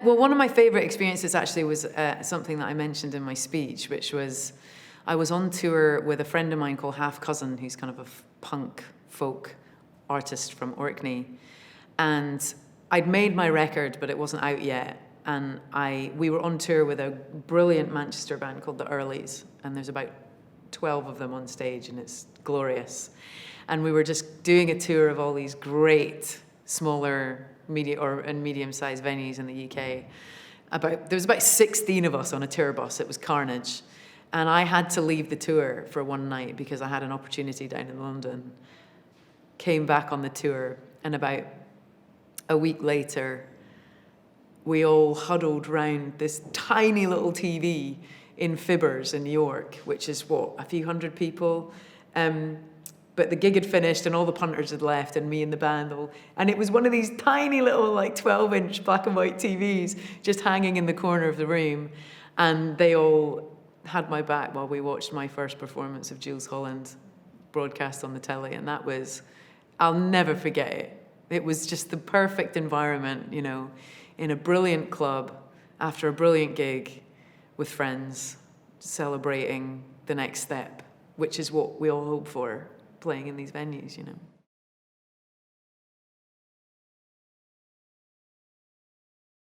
Well, one of my favourite experiences actually was something that I mentioned in my speech, which was I was on tour with a friend of mine called Half Cousin, who's kind of a punk folk artist from Orkney. And I'd made my record, but it wasn't out yet. And we were on tour with a brilliant Manchester band called the Earlies. And there's about 12 of them on stage, and it's glorious. And we were just doing a tour of all these great smaller and medium-sized venues in the UK. There was about 16 of us on a tour bus. It was carnage. And I had to leave the tour for one night because I had an opportunity down in London. Came back on the tour, and about a week later, we all huddled round this tiny little TV in Fibbers in New York, which is, a few hundred people. But the gig had finished and all the punters had left and me and the band and it was one of these tiny little 12-inch black and white TVs just hanging in the corner of the room. And they all had my back while we watched my first performance of Jools Holland broadcast on the telly. And that was, I'll never forget it. It was just the perfect environment, in a brilliant club after a brilliant gig with friends, celebrating the next step, which is what we all hope for, playing in these venues,